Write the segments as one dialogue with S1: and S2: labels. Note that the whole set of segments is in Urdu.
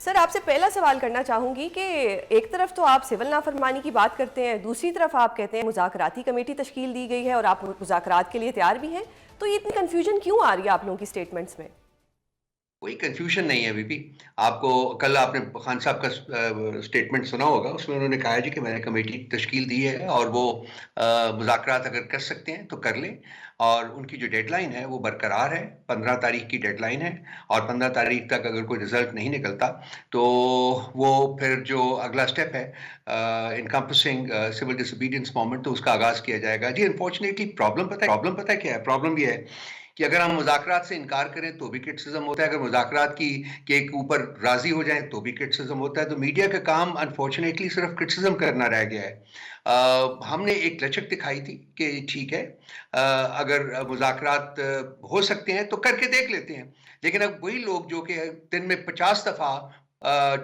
S1: سر آپ سے پہلا سوال کرنا چاہوں گی کہ ایک طرف تو آپ سول نافرمانی کی بات کرتے ہیں، دوسری طرف آپ کہتے ہیں مذاکراتی کمیٹی تشکیل دی گئی ہے اور آپ مذاکرات کے لیے تیار بھی ہیں، تو یہ اتنی کنفیوژن کیوں آ رہی ہے آپ لوگوں کی سٹیٹمنٹس میں؟
S2: کوئی کنفیوژن نہیں ہے بی پی. آپ کو کل آپ نے خان صاحب کا سٹیٹمنٹ سنا ہوگا، اس میں انہوں نے کہا جی کہ میں نے کمیٹی تشکیل دی ہے اور وہ مذاکرات اگر کر سکتے ہیں تو کر لیں، اور ان کی جو ڈیڈ لائن ہے وہ برقرار ہے. 15 تاریخ کی ڈیڈ لائن ہے، اور 15 تاریخ تک اگر کوئی رزلٹ نہیں نکلتا تو وہ پھر جو اگلا سٹیپ ہے انکمپسنگ سول ڈس اوبیڈینس موومنٹ، تو اس کا آغاز کیا جائے گا. جی انفارچونیٹلی پرابلم پتہ ہے کیا ہے؟ پرابلم یہ ہے کہ اگر ہم مذاکرات سے انکار کریں تو بھی کرٹیسزم ہوتا ہے، اگر مذاکرات کے اوپر راضی ہو جائیں تو بھی کرٹیسزم ہوتا ہے. تو میڈیا کا کام انفارچونیٹلی صرف کرٹیسزم کرنا رہ گیا ہے. ہم نے ایک لچک دکھائی تھی کہ ٹھیک ہے اگر مذاکرات ہو سکتے ہیں تو کر کے دیکھ لیتے ہیں، لیکن اب وہی لوگ جو کہ دن میں 50 دفعہ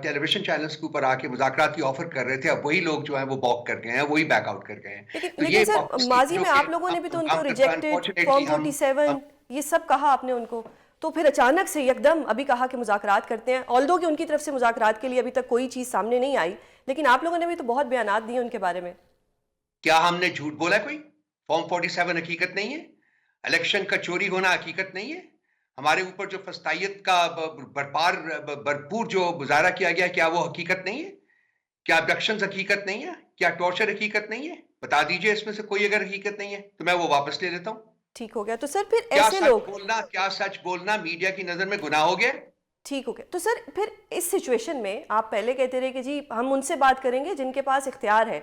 S2: ٹیلی ویژن چینلز کے اوپر آ کے مذاکرات کی آفر کر رہے تھے، اب وہی لوگ جو ہیں وہ باک کر گئے ہیں، وہی بیک آؤٹ کر گئے ہیں. تو
S1: لیکن
S2: یہ
S1: سر
S2: پاپسٹی
S1: ماضی
S2: جو
S1: میں
S2: کہ
S1: آپ لوگوں نے بھی تو ان کو ریجیکٹڈ
S2: انفارچونیٹلی
S1: فارم 47 یہ سب کہا آپ نے ان کو، تو پھر اچانک سے یکدم ابھی کہا کہ مذاکرات کرتے ہیں، آلدو کہ ان کی طرف سے مذاکرات کے لیے ابھی تک کوئی چیز سامنے نہیں آئی، لیکن آپ لوگوں نے بھی تو بہت بیانات دیے ان کے بارے میں.
S2: کیا ہم نے جھوٹ بولا؟ کوئی فارم 47 حقیقت نہیں ہے؟ الیکشن کا چوری ہونا حقیقت نہیں ہے؟ ہمارے اوپر جو فسطائیت کا بھرپور جو مظاہرہ کیا گیا، کیا وہ حقیقت نہیں ہے؟ کیا ابڈکشنز حقیقت نہیں ہے؟ کیا ٹارچر حقیقت نہیں ہے؟ بتا دیجئے اس میں سے کوئی اگر حقیقت نہیں ہے تو میں وہ واپس لے لیتا ہوں.
S1: ٹھیک ہو گیا تو سر پھر
S2: کیا
S1: ایسے
S2: سچ
S1: لوگ
S2: بولنا میڈیا کی نظر میں گناہ ہو گیا؟
S1: ٹھیک ہو گیا تو سر پھر اس سچویشن میں آپ پہلے کہتے رہے کہ جی ہم ان سے بات کریں گے جن کے پاس اختیار ہے،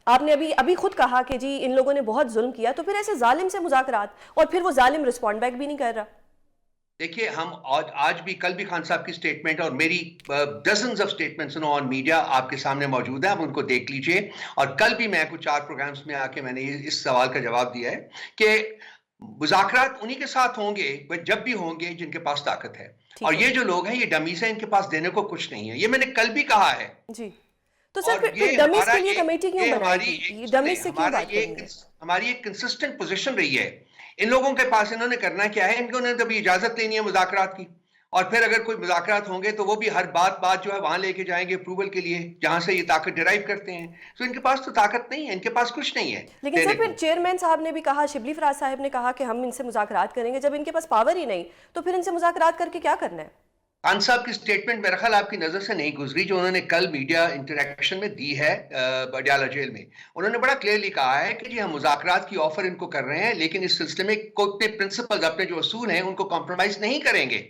S1: آپ نے ابھی خود کہا کہ جی ان لوگوں نے بہت ظلم کیا، تو پھر ایسے ظالم سے مذاکرات، اور پھر وہ ظالم رسپونڈ بیک بھی نہیں کر رہا.
S2: دیکھیے ہم آج بھی، کل بھی خان صاحب کی سٹیٹمنٹ اور میری dozens of statements on media آپ کے سامنے موجود ہیں، آپ ان کو دیکھ لیجئے. اور کل بھی میں کچھ 4 پروگرامز میں آ کے میں نے اس سوال کا جواب دیا ہے کہ مذاکرات انہی کے ساتھ ہوں گے جب بھی ہوں گے جن کے پاس طاقت ہے، اور
S1: ٹھیک ہو
S2: یہ
S1: گیا
S2: جو لوگ ہیں یہ ڈمیز ہیں، ان کے پاس دینے کو کچھ نہیں ہے. یہ میں نے کل بھی کہا ہے.
S1: جی. تو سر
S2: اور
S1: پھر ڈمیز کے لیے کمیٹی کیوں
S2: یہ
S1: بنائے
S2: ہماری
S1: گی؟ یہ ڈمیز سے کیوں بات کریں گے؟
S2: ہماری ایک کنسسٹنٹ پوزیشن رہی ہے. ان لوگوں کے پاس انہوں نے کرنا کیا ہے؟ ان کو نے تبھی اجازت لینی ہے مذاکرات کی، اور پھر اگر کوئی مذاکرات ہوں گے تو وہ بھی ہر بات جو ہے وہاں لے کے جائیں گے اپروول کے لیے، جہاں سے یہ طاقت ڈرائیو کرتے ہیں. تو ان کے پاس تو طاقت نہیں ہے، ان کے پاس کچھ نہیں ہے
S1: لیکن سر
S2: دینے
S1: پھر
S2: کو.
S1: چیئرمین صاحب نے بھی کہا، شبلی فراز صاحب نے کہا کہ ہم ان سے مذاکرات کریں گے. جب ان کے پاس پاور ہی نہیں تو پھر ان سے مذاکرات کر کے کیا کرنا ہے؟
S2: خان صاحب کی سٹیٹمنٹ میرا خیال آپ کی نظر سے نہیں گزری جو انہوں نے کل میڈیا انٹریکشن میں دی ہے اڈیالہ جیل میں. انہوں نے بڑا کلیئرلی کہا ہے کہ جی ہم مذاکرات کی آفر ان کو کر رہے ہیں، لیکن اس سلسلے میں اپنے پرنسپلز، اپنے جو اصول ہیں ان کو کمپرومائز نہیں کریں گے.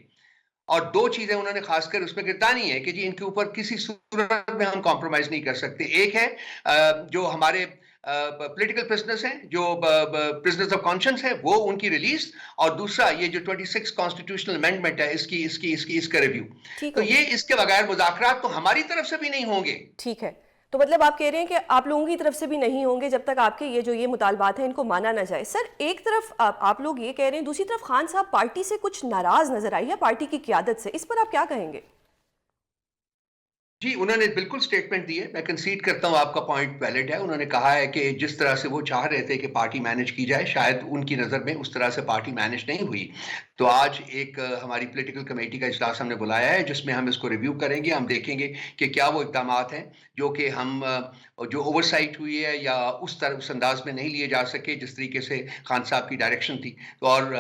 S2: اور 2 چیزیں انہوں نے خاص کر اس میں گردانی ہے کہ جی ان کے اوپر کسی صورت میں ہم کمپرومائز نہیں کر سکتے. ایک ہے جو ہمارے پولیٹیکل پرزنرز ہیں، جو پرزنرز آف کانشنس ہیں، وہ ان کی ریلیز، اور دوسرا یہ جو 26 کانسٹیٹیوشنل امینڈمنٹ ہے اس کا ریویو.
S1: ٹھیک
S2: تو
S1: ہو گیا.
S2: یہ اس کے بغیر مذاکرات تو ہماری طرف سے بھی نہیں ہوں گے.
S1: ٹھیک ہے، تو مطلب آپ کہہ رہے ہیں کہ آپ لوگوں کی طرف سے بھی نہیں ہوں گے جب تک آپ کے یہ مطالبات ہیں ان کو مانا نہ جائے. سر ایک طرف آپ لوگ یہ کہہ رہے ہیں، دوسری طرف خان صاحب پارٹی سے کچھ ناراض نظر آئی ہے، پارٹی کی قیادت سے، اس پر آپ کیا کہیں گے؟
S2: جی انہوں نے بالکل سٹیٹمنٹ دی ہے، میں کنسیڈ کرتا ہوں آپ کا پوائنٹ ویلڈ ہے. انہوں نے کہا ہے کہ جس طرح سے وہ چاہ رہے تھے کہ پارٹی مینج کی جائے، شاید ان کی نظر میں اس طرح سے پارٹی مینج نہیں ہوئی. تو آج ایک ہماری پولیٹیکل کمیٹی کا اجلاس ہم نے بلایا ہے جس میں ہم اس کو ریویو کریں گے. ہم دیکھیں گے کہ کیا وہ اقدامات ہیں جو کہ ہم جو اوور سائٹ ہوئی ہے یا اس انداز میں نہیں لیے جا سکے جس طریقے سے خان صاحب کی ڈائریکشن تھی. تو اور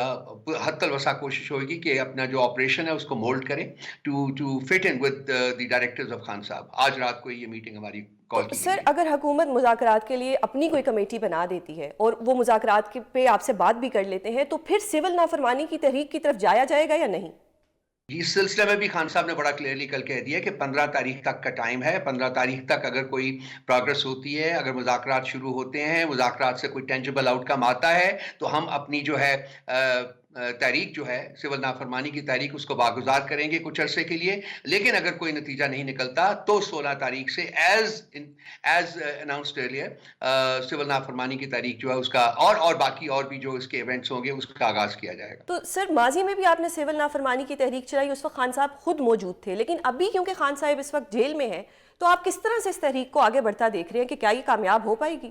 S2: حد الوسع کوشش ہوئے گی کہ اپنا جو آپریشن ہے اس کو مولڈ کریں to fit in with the directors of Khan Sahab. آج رات کو یہ میٹنگ ہماری
S1: تو
S2: کال کی
S1: سر
S2: گئی ہے.
S1: اگر حکومت مذاکرات کے لیے اپنی کوئی کمیٹی بنا دیتی ہے اور وہ مذاکرات پہ آپ سے بات بھی کر لیتے ہیں، تو پھر سول نافرمانی کی تحریک کی طرف جایا جائے گا یا نہیں؟
S2: اس سلسلے میں بھی خان صاحب نے بڑا کلیئرلی کل کہہ دیا کہ 15 تاریخ تک کا ٹائم ہے. 15 تاریخ تک اگر کوئی پروگرس ہوتی ہے، اگر مذاکرات شروع ہوتے ہیں، مذاکرات سے کوئی ٹینجبل آؤٹ کم آتا ہے، تو ہم اپنی جو ہے تحریک جو ہے سول نافرمانی کی تحریک اس کو باگزار کریں گے کچھ عرصے کے لیے. لیکن اگر کوئی نتیجہ نہیں نکلتا تو 16 تاریخ سے ایز اناؤنسڈ ارلیئر سول نافرمانی کی تحریک جو ہے اس کا اور باقی اور بھی جو اس کے ایونٹس ہوں گے اس کا آغاز کیا جائے گا.
S1: تو سر ماضی میں بھی آپ نے سول نافرمانی کی تحریک چلائی، اس وقت خان صاحب خود موجود تھے، لیکن ابھی کیونکہ خان صاحب اس وقت جیل میں ہیں تو آپ کس طرح سے اس تحریک کو آگے بڑھتا دیکھ رہے ہیں کہ کیا یہ کامیاب ہو پائے گی؟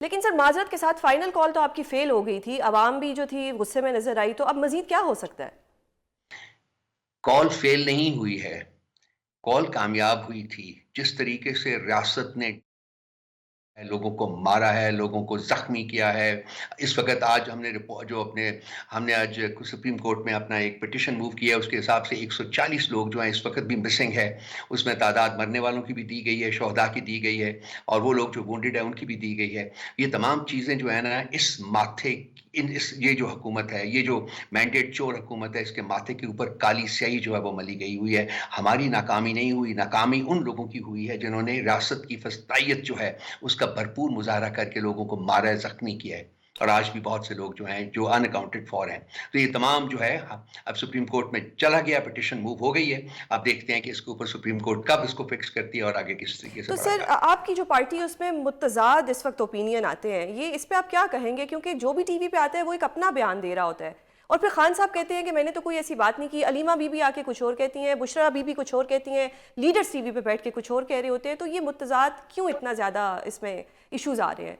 S1: لیکن سر معذرت کے ساتھ فائنل کال تو آپ کی فیل ہو گئی تھی، عوام بھی جو تھی غصے میں نظر آئی، تو اب مزید کیا ہو سکتا ہے؟
S2: کال فیل نہیں ہوئی ہے، کال کامیاب ہوئی تھی. جس طریقے سے ریاست نے لوگوں کو مارا ہے، لوگوں کو زخمی کیا ہے. اس وقت آج ہم نے آج سپریم کورٹ میں اپنا ایک پٹیشن موو کیا ہے، اس کے حساب سے 140 لوگ جو ہیں اس وقت بھی مسنگ ہے. اس میں تعداد مرنے والوں کی بھی دی گئی ہے، شہداء کی دی گئی ہے، اور وہ لوگ جو وونڈڈ ہیں ان کی بھی دی گئی ہے. یہ تمام چیزیں جو ہے نا یہ جو حکومت ہے، یہ جو مینڈیٹ چور حکومت ہے، اس کے ماتھے کے اوپر کالی سیاہی جو ہے وہ ملی گئی ہوئی ہے. ہماری ناکامی نہیں ہوئی، ناکامی ان لوگوں کی ہوئی ہے جنہوں نے ریاست کی فسطائیت جو ہے اس کا بھرپور مظاہرہ کر کے لوگوں کو مارا ہے، زخمی کیا ہے. اور آج بھی بہت سے لوگ جو ہیں جو ان اکاؤنٹڈ فار ہیں. تو یہ تمام جو ہے اب سپریم کورٹ میں چلا گیا، پٹیشن موو ہو گئی ہے. اب دیکھتے ہیں کہ اس کے اوپر سپریم کورٹ کب اس کو فکس کرتی ہے اور آگے کس طریقے سے
S1: تو
S2: بڑھا
S1: سر
S2: جاتا ہے.
S1: آپ کی جو پارٹی ہے اس میں متضاد اس وقت اوپینین آتے ہیں، یہ اس پہ آپ کیا کہیں گے؟ کیونکہ جو بھی ٹی وی پہ آتا ہے وہ ایک اپنا بیان دے رہا ہوتا ہے، اور پھر خان صاحب کہتے ہیں کہ میں نے تو کوئی ایسی بات نہیں کی، علیمہ بی بی آ کے کچھ اور کہتی ہیں، بشرا بی بی کچھ اور کہتی ہیں، لیڈرز ٹی وی پہ بیٹھ کے کچھ اور کہہ رہے ہوتے ہیں. تو یہ متضاد کیوں اتنا زیادہ اس میں ایشوز آ رہے ہیں؟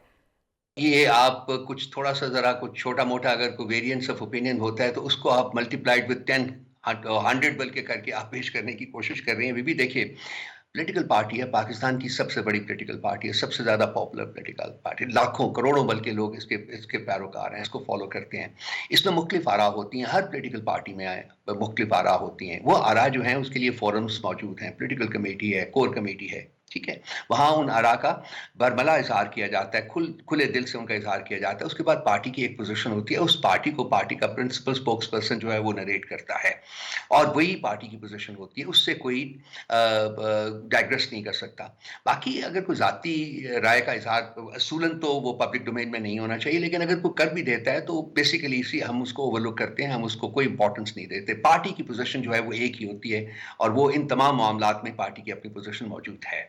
S2: یہ آپ کچھ تھوڑا سا ذرا کچھ چھوٹا موٹا اگر کوئی ویریئنس آف اوپینین ہوتا ہے تو اس کو آپ ملٹی پلائڈ وتھ 10 100 بلکہ کر کے آپ پیش کرنے کی کوشش کر رہے ہیں. بھی دیکھیے، پولیٹیکل پارٹی ہے، پاکستان کی سب سے بڑی پولیٹیکل پارٹی ہے، سب سے زیادہ پاپولر پولیٹیکل پارٹی، لاکھوں کروڑوں بلکہ لوگ اس کے پیروکار ہیں، اس کو فالو کرتے ہیں. اس میں مختلف آراء ہوتی ہیں، ہر پولیٹیکل پارٹی میں مختلف آراء ہوتی ہیں. وہ آراء جو ہیں اس کے لیے فورمز موجود ہیں، پولیٹیکل کمیٹی ہے، کور کمیٹی ہے، ٹھیک ہے. وہاں ان آراء کا برملا اظہار کیا جاتا ہے، کھلے دل سے ان کا اظہار کیا جاتا ہے. اس کے بعد پارٹی کی ایک پوزیشن ہوتی ہے، اس پارٹی کو پارٹی کا پرنسپل اسپوکس پرسن جو ہے وہ نریٹ کرتا ہے، اور وہی پارٹی کی پوزیشن ہوتی ہے. اس سے کوئی ڈائگریس نہیں کر سکتا. باقی اگر کوئی ذاتی رائے کا اظہار اصولاً تو وہ پبلک ڈومین میں نہیں ہونا چاہیے، لیکن اگر کوئی کر بھی دیتا ہے تو بیسیکلی ہم اس کو اوور لک کرتے ہیں، ہم اس کو کوئی امپورٹنس نہیں دیتے. پارٹی کی پوزیشن جو ہے وہ ایک ہی ہوتی ہے، اور وہ ان تمام معاملات میں پارٹی کی اپنی پوزیشن موجود ہے.